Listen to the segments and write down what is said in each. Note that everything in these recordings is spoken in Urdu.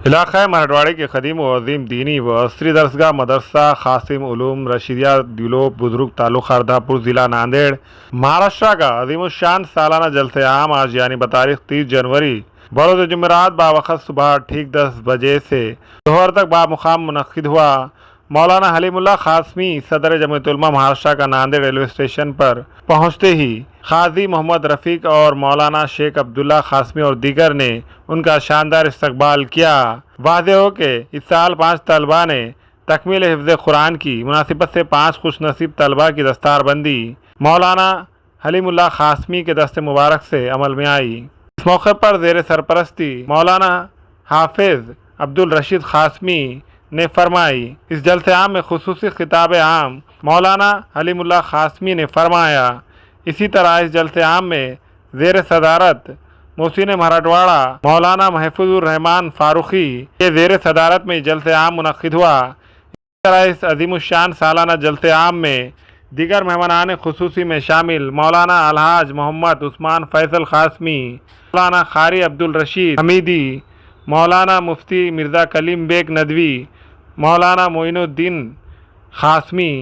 علاقہ مراٹھواڑے کے قدیم و عظیم دینی و عصری درسگاہ مدرسہ قاسم علوم رشیدیہ دیولوپ بزرگ تعلق اردھا پور ضلع ناندیڑ مہاراشٹر کا عظیم الشان سالانہ جلسہ عام آج یعنی بتاریخ 30 جنوری بروز جمعرات باوقت صبح ٹھیک 10 بجے سے ظہر تک بامقام منعقد ہوا۔ مولانا حلیم اللہ قاسمی صدر جمعیت علماء مہاراشٹر کا ناندیڑ ریلوے اسٹیشن پر پہنچتے ہی قاضی محمد رفیق اور مولانا شیخ عبداللہ قاسمی اور دیگر نے ان کا شاندار استقبال کیا۔ واضح ہو کہ اس سال 5 طلباء نے تکمیل حفظ قرآن کی مناسبت سے 5 خوش نصیب طلباء کی دستار بندی مولانا حلیم اللہ قاسمی کے دست مبارک سے عمل میں آئی۔ اس موقع پر زیر سرپرستی مولانا حافظ عبدالرشید قاسمی نے فرمائی۔ اس جلسے عام میں خصوصی خطاب عام مولانا حلیم اللہ قاسمی نے فرمایا۔ اسی طرح اس جلسے عام میں زیر صدارت محسن مراٹھواڑہ مولانا محفوظ الرحمان فاروقی کے زیر صدارت میں جلسہ عام منعقد ہوا۔ اسی طرح اس عظیم الشان سالانہ جلسہ عام میں دیگر مہمانان خصوصی میں شامل مولانا الحاج محمد عثمان فیصل قاسمی، مولانا قاری عبدالرشید حمیدی، مولانا مفتی مرزا کلیم بیگ ندوی، مولانا معین الدین قاسمی،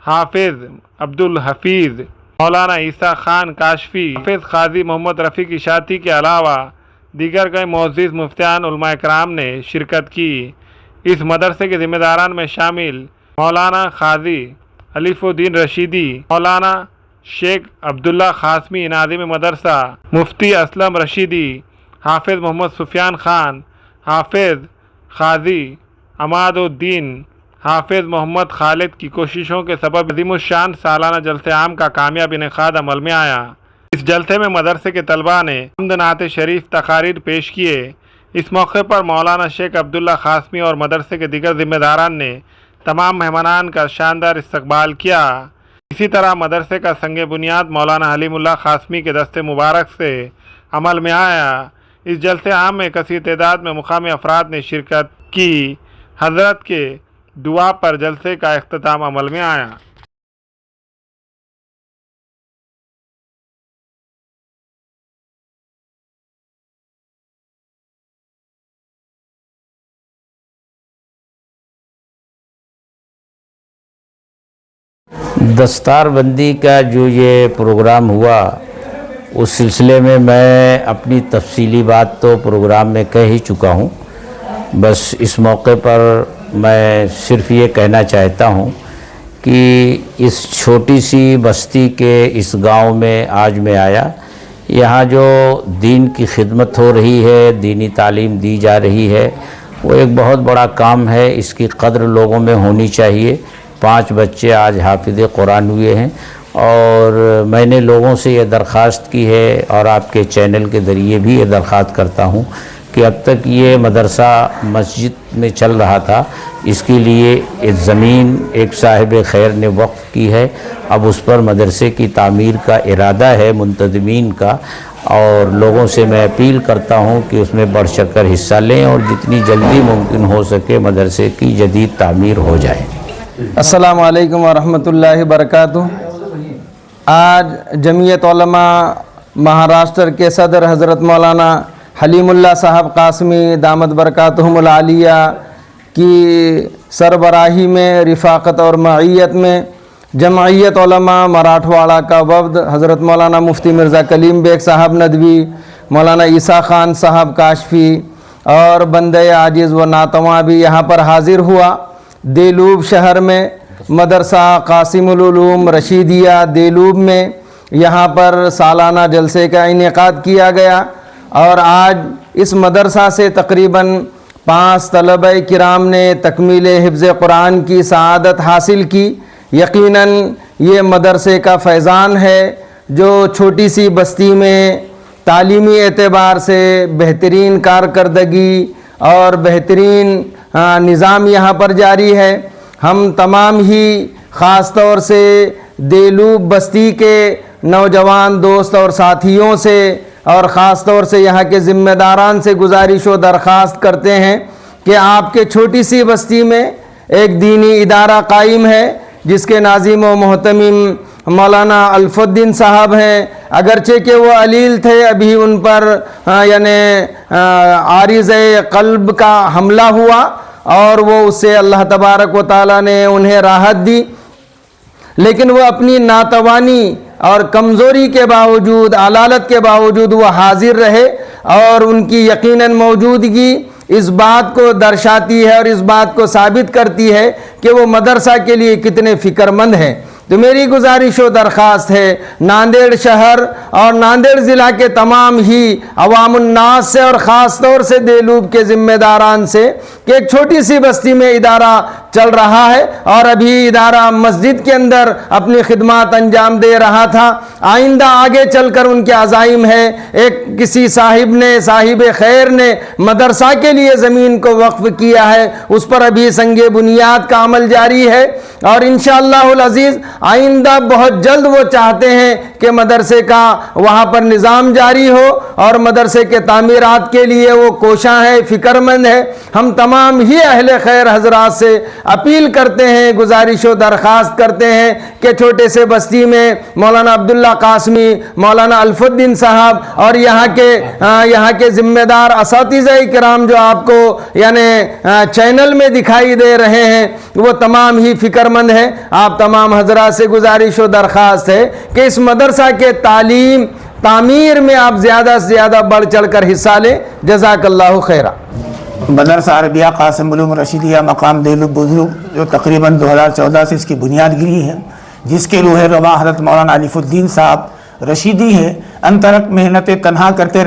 حافظ عبدالحفیظ، مولانا عیسیٰ خان کاشفی، حافظ قاضی محمد رفیق اشاعتی کے علاوہ دیگر کئی معزز مفتیان علماء کرام نے شرکت کی۔ اس مدرسے کے ذمہ داران میں شامل مولانا قاضی علیف الدین رشیدی، مولانا شیخ عبداللہ قاسمی ناظم مدرسہ، مفتی اسلم رشیدی، حافظ محمد سفیان خان، حافظ قاضی عماد الدین، حافظ محمد خالد کی کوششوں کے سبب عظیم الشان سالانہ جلسہ عام کا کامیاب انعقاد عمل میں آیا۔ اس جلسے میں مدرسے کے طلباء نے حمد نعت شریف تقاریر پیش کیے۔ اس موقع پر مولانا شیخ عبداللہ قاسمی اور مدرسے کے دیگر ذمہ داران نے تمام مہمانان کا شاندار استقبال کیا۔ اسی طرح مدرسے کا سنگ بنیاد مولانا حلیم اللہ قاسمی کے دست مبارک سے عمل میں آیا۔ اس جلسے عام میں کثیر تعداد میں مقامی افراد نے شرکت کی۔ حضرت کے دعا پر جلسے کا اختتام عمل میں آیا۔ دستار بندی کا جو یہ پروگرام ہوا اس سلسلے میں میں اپنی تفصیلی بات تو پروگرام میں کہہ ہی چکا ہوں۔ بس اس موقع پر میں صرف یہ کہنا چاہتا ہوں کہ اس چھوٹی سی بستی کے اس گاؤں میں آج میں آیا۔ یہاں جو دین کی خدمت ہو رہی ہے، دینی تعلیم دی جا رہی ہے، وہ ایک بہت بڑا کام ہے۔ اس کی قدر لوگوں میں ہونی چاہیے۔ 5 بچے آج حافظ قرآن ہوئے ہیں، اور میں نے لوگوں سے یہ درخواست کی ہے اور آپ کے چینل کے ذریعے بھی یہ درخواست کرتا ہوں کہ اب تک یہ مدرسہ مسجد میں چل رہا تھا، اس کے لیے ایک زمین ایک صاحب خیر نے وقف کی ہے۔ اب اس پر مدرسے کی تعمیر کا ارادہ ہے منتظمین کا، اور لوگوں سے میں اپیل کرتا ہوں کہ اس میں بڑھ چڑھ کر حصہ لیں اور جتنی جلدی ممکن ہو سکے مدرسے کی جدید تعمیر ہو جائے۔ السلام علیکم ورحمۃ اللہ وبرکاتہ۔ آج جمعیت علماء مہاراشٹر کے صدر حضرت مولانا حلیم اللہ صاحب قاسمی دامت برکاتہم العالیہ کی سربراہی میں، رفاقت اور معیت میں، جمعیت علماء مراٹھواڑہ کا وفد حضرت مولانا مفتی مرزا کلیم بیگ صاحب ندوی، مولانا عیسیٰ خان صاحب کاشفی اور بندے عاجز و ناتواں بھی یہاں پر حاضر ہوا۔ دیلوب شہر میں مدرسہ قاسم العلوم رشیدیہ دیلوب میں یہاں پر سالانہ جلسے کا انعقاد کیا گیا، اور آج اس مدرسہ سے تقریباً 5 طلبہ کرام نے تکمیل حفظ قرآن کی سعادت حاصل کی۔ یقیناً یہ مدرسے کا فیضان ہے جو چھوٹی سی بستی میں تعلیمی اعتبار سے بہترین کارکردگی اور بہترین نظام یہاں پر جاری ہے۔ ہم تمام ہی خاص طور سے دیلوب بستی کے نوجوان دوست اور ساتھیوں سے اور خاص طور سے یہاں کے ذمہ داران سے گزارش و درخواست کرتے ہیں کہ آپ کے چھوٹی سی بستی میں ایک دینی ادارہ قائم ہے جس کے ناظم و محتمم مولانا الف الدین صاحب ہیں، اگرچہ کہ وہ علیل تھے، ابھی ان پر یعنی عارض قلب کا حملہ ہوا اور وہ اس سے اللہ تبارک و تعالیٰ نے انہیں راحت دی، لیکن وہ اپنی ناتوانی اور کمزوری کے باوجود، علالت کے باوجود وہ حاضر رہے، اور ان کی یقیناً موجودگی اس بات کو درشاتی ہے اور اس بات کو ثابت کرتی ہے کہ وہ مدرسہ کے لیے کتنے فکر مند ہیں۔ تو میری گزارش و درخواست ہے ناندیڑ شہر اور ناندیڑ ضلع کے تمام ہی عوام الناس سے اور خاص طور سے دیلوب کے ذمہ داران سے کہ ایک چھوٹی سی بستی میں ادارہ چل رہا ہے اور ابھی ادارہ مسجد کے اندر اپنی خدمات انجام دے رہا تھا، آئندہ آگے چل کر ان کے عزائم ہے، ایک کسی صاحب خیر نے مدرسہ کے لیے زمین کو وقف کیا ہے، اس پر ابھی سنگ بنیاد کا عمل جاری ہے، اور انشاءاللہ العزیز آئندہ بہت جلد وہ چاہتے ہیں کہ مدرسے کا وہاں پر نظام جاری ہو، اور مدرسے کے تعمیرات کے لیے وہ کوشاں ہے، فکر مند ہے۔ ہم تمام ہی اہل خیر حضرات سے اپیل کرتے ہیں، گزارش و درخواست کرتے ہیں کہ چھوٹے سے بستی میں مولانا عبداللہ قاسمی، مولانا الف الدین صاحب اور یہاں کے ذمہ دار اساتذہ کرام جو آپ کو یعنی چینل میں دکھائی دے رہے ہیں، وہ تمام ہی فکر مند ہیں۔ آپ تمام حضرات سے گزارش و درخواست ہے کہ اس مدرسہ کے تعمیر میں آپ زیادہ سے زیادہ بڑھ چڑھ کر حصہ لیں۔ جزاک اللہ خیرہ۔ مدرسہ عربیہ قاسم علوم رشیدیہ مقام دیلوب بزرگ جو تقریباً 2014 سے اس کی بنیاد گری ہے، جس کے روح رواں حضرت مولانا الف الدین صاحب رشیدی ہے، انترک محنت تنہا کرتے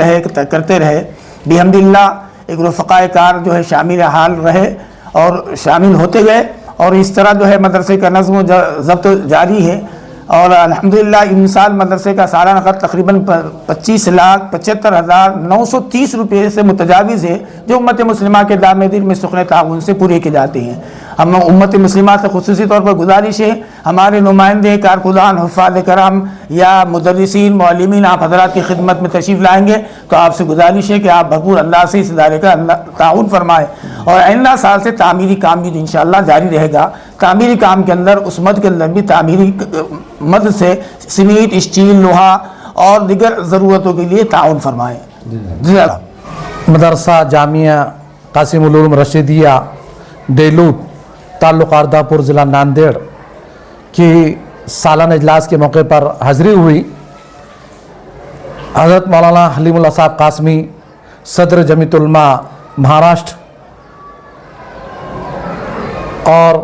رہے بحمداللہ ایک رفقائے کار جو ہے شامل حال رہے اور شامل ہوتے گئے، اور اس طرح جو ہے مدرسے کا نظم و ضبط جاری ہے، اور الحمدللہ ان سال مدرسے کا سالانہ خرچ تقریباً 25,75,930 روپے سے متجاوز ہے، جو امت مسلمہ کے دامِ دل میں سخن تعاون سے پورے کے جاتے ہیں۔ ہم امت مسلمہ سے خصوصی طور پر گزارش ہے، ہمارے نمائندے کارکردان حفاظ کرام یا مدرسین معلمین آپ حضرات کی خدمت میں تشریف لائیں گے، تو آپ سے گزارش ہے کہ آپ بھرپور انداز سے اس ادارے کا تعاون فرمائیں، اور آئندہ سال سے تعمیری کام بھی انشاءاللہ جاری رہے گا۔ تعمیری کام کے اندر اس مد کے اندر بھی تعمیری مد سے سیمنٹ، اسٹیل، لوہا اور دیگر ضرورتوں کے لیے تعاون فرمائیں۔ مدرسہ جامعہ قاسم علوم رشیدیہ دیلوب تعلق ارداپور ضلع ناندیڑ کی سالانہ اجلاس کے موقع پر حاضری ہوئی۔ حضرت مولانا حلیم اللہ صاحب قاسمی صدر جمعیت علماء مہاراشٹر اور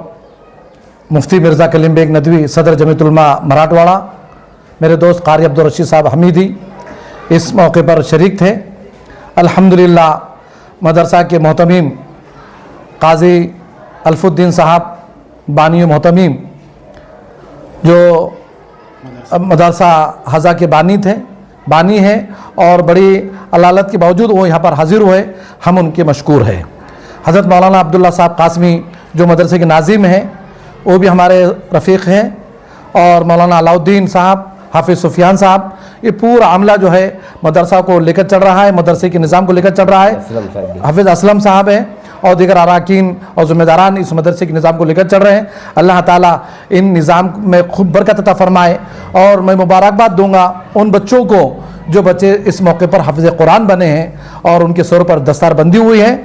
مفتی مرزا کلیم بیگ ندوی صدر جمعیت علماء مراٹھواڑہ، میرے دوست قاری عبدالرشید صاحب حمیدی اس موقع پر شریک تھے۔ الحمدللہ مدرسہ کے محتمیم قاضی الف الدین صاحب بانی و محتمیم جو مدرسہ حضا کے بانی ہیں اور بڑی علالت کے باوجود وہ یہاں پر حاضر ہوئے، ہم ان کے مشکور ہیں۔ حضرت مولانا عبداللہ صاحب قاسمی جو مدرسے کے ناظم ہیں وہ بھی ہمارے رفیق ہیں، اور مولانا علاء الدین صاحب، حافظ سفیان صاحب، یہ پورا عملہ جو ہے مدرسہ کو لے کر چل رہا ہے، مدرسے کے نظام کو لے کر چل رہا ہے۔ حافظ اسلم صاحب ہیں اور دیگر اراکین اور ذمہ داران اس مدرسے کے نظام کو لے کر چل رہے ہیں۔ اللہ تعالیٰ ان نظام میں خوب برکت عطا فرمائے، اور میں مبارکباد دوں گا ان بچوں کو جو بچے اس موقع پر حافظ قرآن بنے ہیں اور ان کے سر پر دستار بندی ہوئی ہے،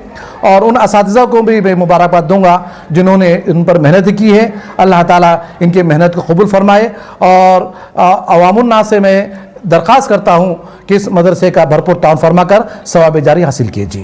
اور ان اساتذہ کو بھی میں مبارکباد دوں گا جنہوں نے ان پر محنت کی ہے۔ اللہ تعالیٰ ان کے محنت کو قبول فرمائے، اور عوام الناس سے میں درخواست کرتا ہوں کہ اس مدرسے کا بھرپور تعاون فرما کر ثواب جاری حاصل کیجیے۔